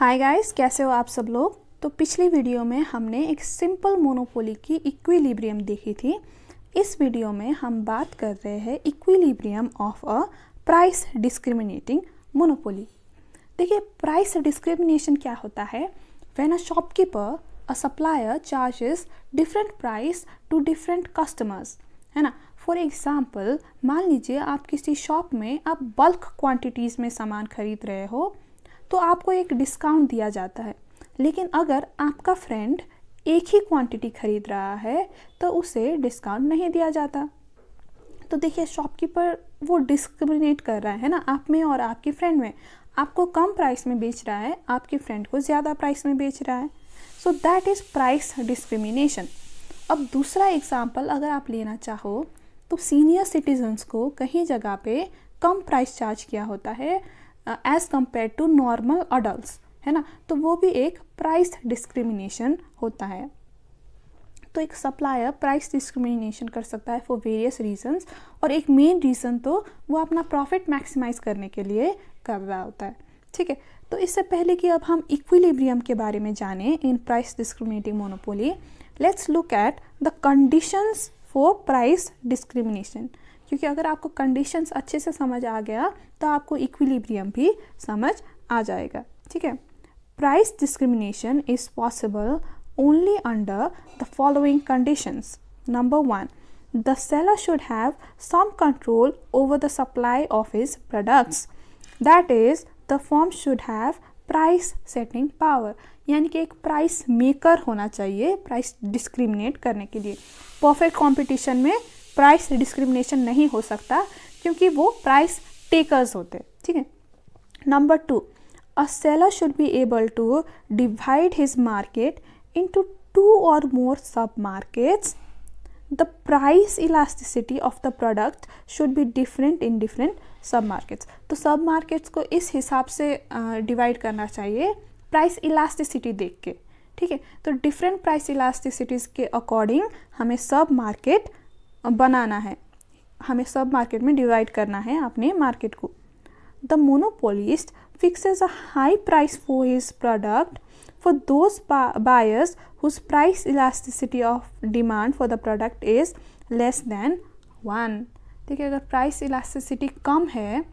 Hi guys, कैसे हो आप सब लोग। तो पिछली वीडियो में हमने एक सिंपल मोनोपोली की इक्विलिब्रियम देखी थी। इस वीडियो में हम बात कर रहे हैं equilibrium of a price discriminating monopoly. देखिए, प्राइस डिस्क्रिमिनेशन क्या होता है। When a shopkeeper a supplier charges different price to different customers, है ना। फॉर एग्जाम्पल, मान लीजिए आप किसी शॉप में आप बल्क क्वांटिटीज़ में सामान खरीद रहे हो तो आपको एक डिस्काउंट दिया जाता है। लेकिन अगर आपका फ्रेंड एक ही क्वांटिटी खरीद रहा है तो उसे डिस्काउंट नहीं दिया जाता। तो देखिए, शॉपकीपर वो डिस्क्रिमिनेट कर रहा है ना आप में और आपके फ्रेंड में। आपको कम प्राइस में बेच रहा है, आपके फ्रेंड को ज़्यादा प्राइस में बेच रहा है। So that is price discrimination. अब दूसरा एग्जाम्पल अगर आप लेना चाहो तो सीनियर सिटीजन्स को कहीं जगह पे कम प्राइस चार्ज किया होता है as compare to normal adults, है ना। तो वो भी एक प्राइस डिस्क्रिमिनेशन होता है। तो एक सप्लायर प्राइस डिस्क्रिमिनेशन कर सकता है फॉर वेरियस रीजंस, और एक मेन रीज़न तो वो अपना प्रॉफिट मैक्सिमाइज करने के लिए कर रहा होता है। ठीक है, तो इससे पहले कि अब हम इक्विलिब्रियम के बारे में जानें in price discriminating monopoly, let's look at the conditions for price discrimination. क्योंकि अगर आपको कंडीशंस अच्छे से समझ आ गया तो आपको इक्विलिब्रियम भी समझ आ जाएगा। ठीक है, price discrimination is possible only under the following conditions. Number 1, the seller should have some control over the supply of his products. That is, the firm should have price setting power. यानी कि एक price maker होना चाहिए price discriminate करने के लिए। Perfect competition में price discrimination नहीं हो सकता क्योंकि वो प्राइस टेकर्स होते। ठीक है। Number 2, a seller should be able to divide his market into 2 or more sub-markets. The price elasticity of the product should be different in different sub-markets. तो सब-मार्केट्स को इस हिसाब से डिवाइड करना चाहिए प्राइस इलास्टिसिटी देख के। ठीक है, तो डिफरेंट प्राइस इलास्टिसिटीज़ के अकॉर्डिंग हमें सब-मार्केट बनाना है, हमें सब-मार्केट में डिवाइड करना है अपने मार्केट को। The monopolist fixes a high price for his product for those buyers whose price elasticity of demand for the product is less than 1. देखिए, अगर प्राइस इलास्टिसिटी कम है,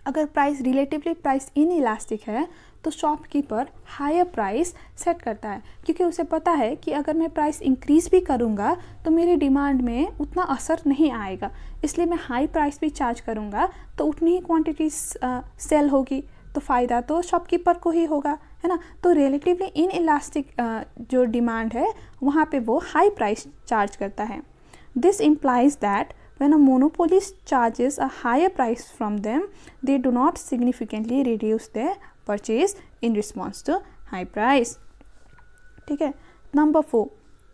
अगर प्राइस रिलेटिवली प्राइस इनइलास्टिक है तो शॉपकीपर हायर प्राइस सेट करता है, क्योंकि उसे पता है कि अगर मैं प्राइस इंक्रीज़ भी करूँगा तो मेरी डिमांड में उतना असर नहीं आएगा, इसलिए मैं हाई प्राइस भी चार्ज करूँगा तो उतनी ही क्वांटिटी सेल होगी, तो फ़ायदा तो शॉपकीपर को ही होगा, है ना। तो रिलेटिवली इनइलास्टिक जो डिमांड है वहाँ पे वो हाई प्राइस चार्ज करता है। This implies that when a monopolist charges a higher price from them, they do not significantly reduce their purchase in response to high price. ठीक है। Number 4,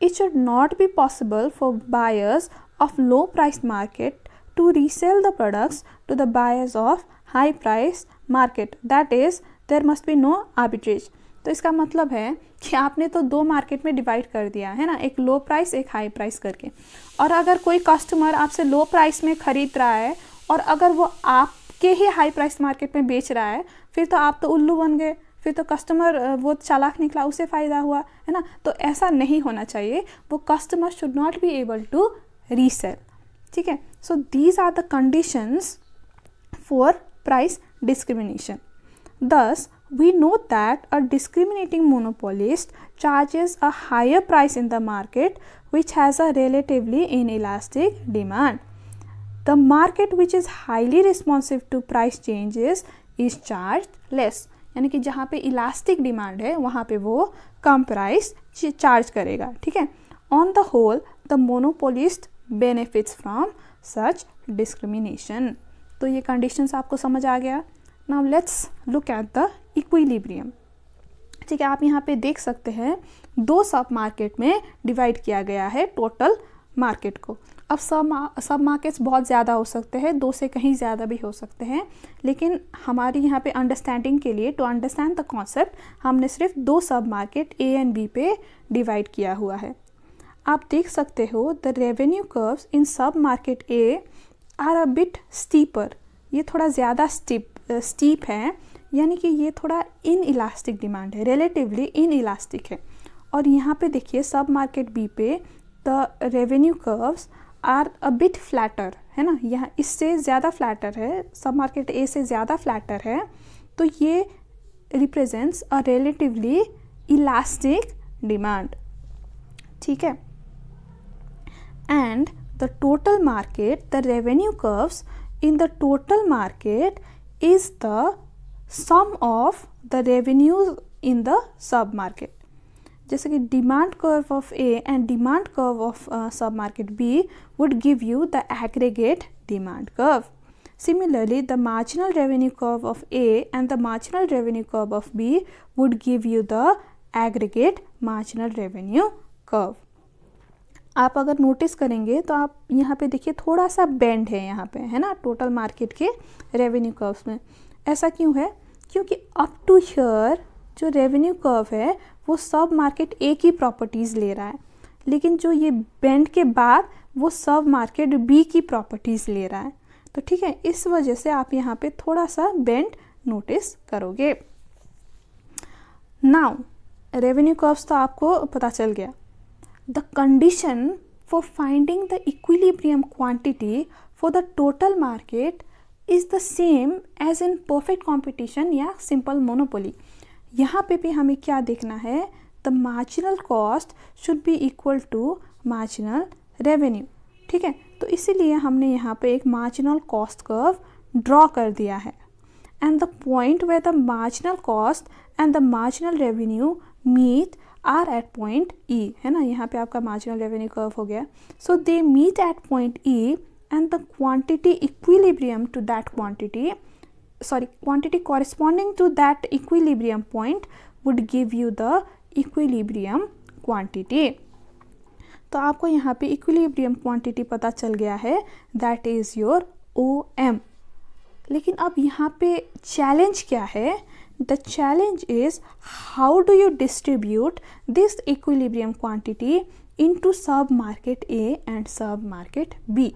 it should not be possible for buyers of low price market to resell the products to the buyers of high price market. That is, there must be no arbitrage. तो इसका मतलब है कि आपने तो 2 market में divide कर दिया है ना, एक लो प्राइस एक हाई प्राइस करके। और अगर कोई कस्टमर आपसे लो प्राइस में ख़रीद रहा है और अगर वो आपके ही हाई प्राइस मार्केट में बेच रहा है, फिर तो आप तो उल्लू बन गए, फिर तो कस्टमर वो चालाक निकला, उसे फ़ायदा हुआ, है ना। तो ऐसा नहीं होना चाहिए, वो customer should not be able to resell. ठीक है, so these are the conditions for price discrimination. Thus, we note that a discriminating monopolist charges a higher price in the market which has a relatively inelastic demand. The market which is highly responsive to price changes is charged less. यानी कि जहाँ पे elastic demand है वहाँ पे वो कम price charge करेगा। ठीक है। On the whole, the monopolist benefits from such discrimination. तो ये कंडीशंस आपको समझ आ गया। Now let's look at the equilibrium. ठीक है, आप यहाँ पे देख सकते हैं 2 सब मार्केट में डिवाइड किया गया है टोटल मार्केट को। अब सब मार्केट्स बहुत ज़्यादा हो सकते हैं, 2 से कहीं ज़्यादा भी हो सकते हैं, लेकिन हमारी यहाँ पे अंडरस्टैंडिंग के लिए, टू अंडरस्टैंड द कॉन्सेप्ट, हमने सिर्फ 2 सब मार्केट ए एंड बी पे डिवाइड किया हुआ है। आप देख सकते हो the revenue curves in sub market A are a bit steeper. ये थोड़ा ज़्यादा स्टीप है, यानी कि ये थोड़ा इन इलास्टिक डिमांड है, रिलेटिवली इन इलास्टिक है। और यहाँ पे देखिए सब मार्केट बी पे the revenue curves are a bit flatter, है ना, यहाँ इससे ज़्यादा फ्लैटर है, सब मार्केट ए से ज़्यादा फ्लैटर है, तो ये represents a relatively elastic demand, ठीक है। And the total market, the revenue curves in the total market is the sum of the revenues in the sub market. जैसे कि demand curve of A and demand curve of sub market B would give you the aggregate demand curve. Similarly, the marginal revenue curve of A and the marginal revenue curve of B would give you the aggregate marginal revenue curve. आप अगर notice करेंगे तो आप यहाँ पे देखिए थोड़ा सा बेंड है यहाँ पे, है ना, टोटल मार्केट के रेवेन्यू कर्व्स में। ऐसा क्यों है? क्योंकि अप टू हियर जो रेवेन्यू कर्व है वो सब मार्केट ए की प्रॉपर्टीज़ ले रहा है, लेकिन जो ये बेंड के बाद वो सब मार्केट बी की प्रॉपर्टीज़ ले रहा है। तो ठीक है, इस वजह से आप यहाँ पे थोड़ा सा बेंड नोटिस करोगे। नाउ रेवेन्यू कर्व्स तो आपको पता चल गया। The condition for finding the equilibrium quantity for the total market is the same as in perfect competition या सिंपल मोनोपोली। यहाँ पे भी हमें क्या देखना है? The marginal cost should be equal to marginal revenue, ठीक है। तो इसीलिए हमने यहाँ पे एक मार्जिनल कॉस्ट कर्व ड्रॉ कर दिया है। And the point where the marginal cost and the marginal revenue meet are at point E, है ना, यहाँ पे आपका मार्जिनल रेवेन्यू कर्व हो गया। So they meet at point E and the quantity equilibrium to that quantity, quantity corresponding to that equilibrium point would give you the equilibrium quantity. तो आपको यहाँ पे equilibrium quantity पता चल गया है, that is your OM। लेकिन अब यहाँ पे challenge क्या है? The challenge is how do you distribute this equilibrium quantity into sub market A and sub market B?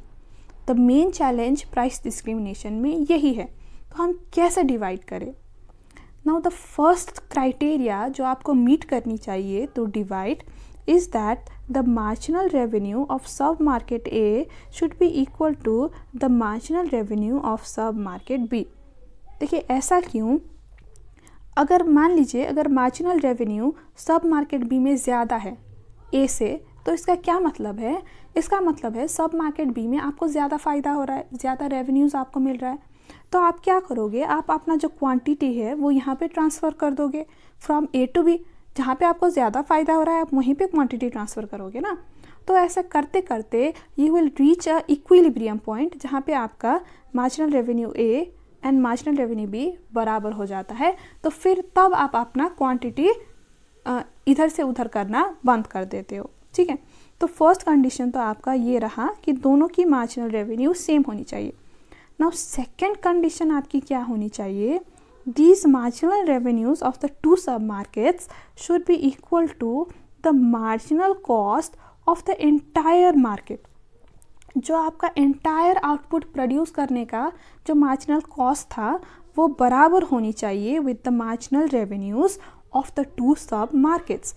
The main challenge price discrimination में यही है। तो हम कैसे डिवाइड करें? नाउ द फर्स्ट क्राइटेरिया जो आपको मीट करनी चाहिए तो divide is that the marginal revenue of sub market A should be equal to the marginal revenue of sub market B. देखिए ऐसा क्यों? अगर मान लीजिए अगर marginal revenue sub market B में ज़्यादा है ए से, तो इसका क्या मतलब है? इसका मतलब है सब मार्केट बी में आपको ज़्यादा फ़ायदा हो रहा है, ज़्यादा रेवेन्यूज़ आपको मिल रहा है। तो आप क्या करोगे? आप अपना जो क्वांटिटी है वो यहाँ पे ट्रांसफ़र कर दोगे फ्रॉम ए टू बी। जहाँ पे आपको ज़्यादा फ़ायदा हो रहा है आप वहीं पे क्वांटिटी ट्रांसफ़र करोगे ना। तो ऐसा करते करते you will reach a equilibrium point जहाँ पे आपका marginal revenue A and marginal revenue B बराबर हो जाता है। तो फिर तब आप अपना क्वांटिटी इधर से उधर करना बंद कर देते हो, ठीक है। तो फर्स्ट कंडीशन तो आपका ये रहा कि दोनों की मार्जिनल रेवेन्यू सेम होनी चाहिए। नाउ सेकेंड कंडीशन आपकी क्या होनी चाहिए? These marginal revenues of the two sub-markets should be equal to the marginal cost of the entire market. जो आपका entire output प्रोड्यूस करने का जो marginal cost था वो बराबर होनी चाहिए with the marginal revenues of the two sub-markets.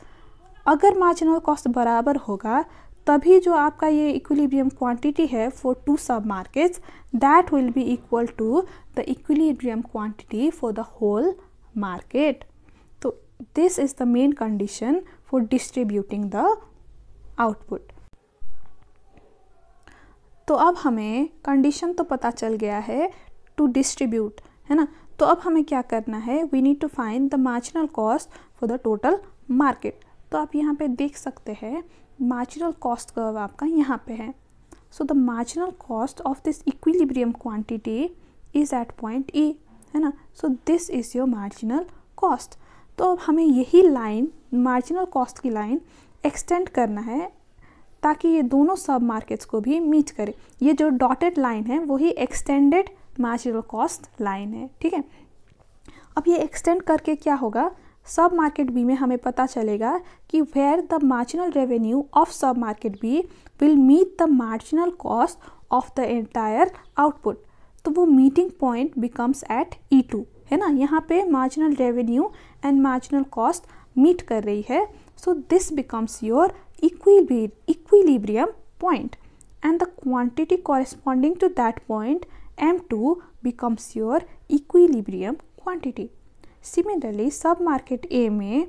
अगर marginal cost बराबर होगा तभी जो आपका ये इक्विलिब्रियम क्वांटिटी है for two sub markets that will be equal to the equilibrium quantity for the whole market. तो this is the main condition for distributing the output. तो अब हमें कंडीशन तो पता चल गया है टू डिस्ट्रीब्यूट, है ना। तो अब हमें क्या करना है? We need to find the marginal cost for the total market. तो आप यहाँ पे देख सकते हैं मार्जिनल कॉस्ट कर्व आपका यहाँ पे है। So the marginal cost of this equilibrium quantity is at point E, है ना। So this is your marginal cost. तो अब हमें यही लाइन मार्जिनल कॉस्ट की लाइन एक्सटेंड करना है ताकि ये दोनों सब मार्केट्स को भी मीट करे। ये जो डॉटेड लाइन है वही एक्सटेंडेड मार्जिनल कॉस्ट लाइन है, ठीक है। अब ये एक्सटेंड करके क्या होगा? सब मार्केट बी में हमें पता चलेगा कि where the marginal revenue of sub market B will meet the marginal cost of the entire output. तो वो meeting point becomes eight E2, है ना, यहाँ पे marginal revenue and marginal cost meet कर रही है. So this becomes your equilibrium point and the quantity corresponding to that point M2 becomes your equilibrium quantity. Similarly, sub-market A में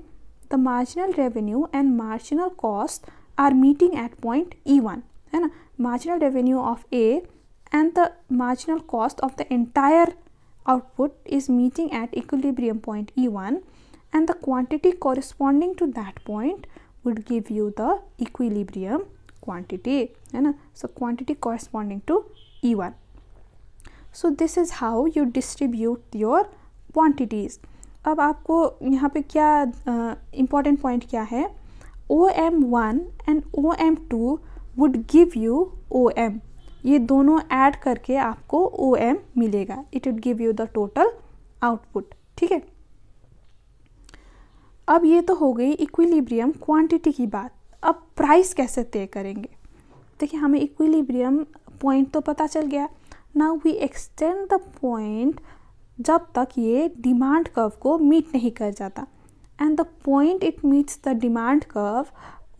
the marginal revenue and marginal cost are meeting at point E1, है ना. Marginal revenue of A and the marginal cost of the entire output is meeting at equilibrium point E1, and the quantity corresponding to that point would give you the equilibrium quantity, है ना. So quantity corresponding to E1. So this is how you distribute your quantities. अब आपको यहाँ पे क्या important point क्या है, OM1 and OM2 would give you OM. ये दोनों ऐड करके आपको OM मिलेगा. It would give you the total output. ठीक है. अब ये तो हो गई इक्विलिब्रियम क्वांटिटी की बात. अब प्राइस कैसे तय करेंगे. देखिए, हमें इक्विलिब्रियम पॉइंट तो पता चल गया. Now we extend the point जब तक ये डिमांड कर्व को मीट नहीं कर जाता, and the point it meets the demand curve,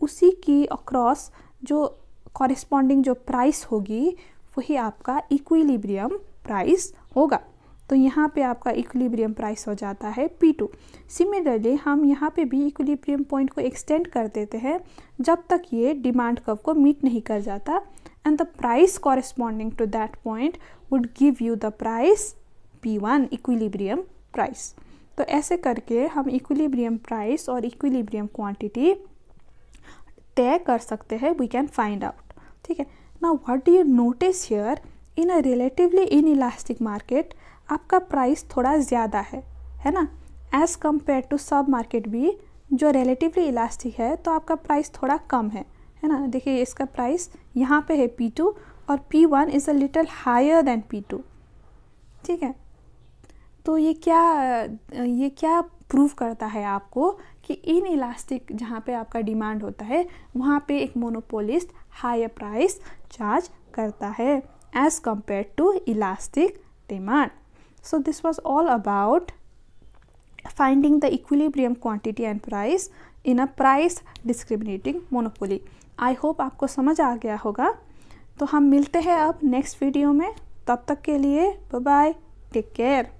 उसी की अक्रॉस जो कॉरिस्पॉन्डिंग जो प्राइस होगी वही आपका इक्विलिब्रियम प्राइस होगा. तो यहाँ पे आपका इक्विलिब्रियम प्राइस हो जाता है P2. सिमिलरली हम यहाँ पे भी इक्विलिब्रियम पॉइंट को एक्सटेंड कर देते हैं जब तक ये डिमांड कर्व को मीट नहीं कर जाता, and the price corresponding to that point would give you the price P1, equilibrium price. तो ऐसे करके हम इक्विलिब्रियम प्राइस और इक्विलिब्रियम क्वांटिटी तय कर सकते हैं. We can find out. ठीक है. Now what do you notice here, in a relatively inelastic market आपका प्राइस थोड़ा ज़्यादा है ना, as compare to sub market B जो रिलेटिवली इलास्टिक है, तो आपका प्राइस थोड़ा कम है ना. देखिए, इसका प्राइस यहाँ पे है P2 और P1 is a little higher than P2. ठीक है. तो ये क्या प्रूव करता है आपको कि इन इलास्टिक जहाँ पे आपका डिमांड होता है वहाँ पे एक मोनोपोलिस्ट हायर प्राइस चार्ज करता है as compare to elastic demand. So this was all about finding the equilibrium quantity and price in a price discriminating monopoly. I hope आपको समझ आ गया होगा. तो हम मिलते हैं अब नेक्स्ट वीडियो में. तब तक के लिए बाय बाय, टेक केयर.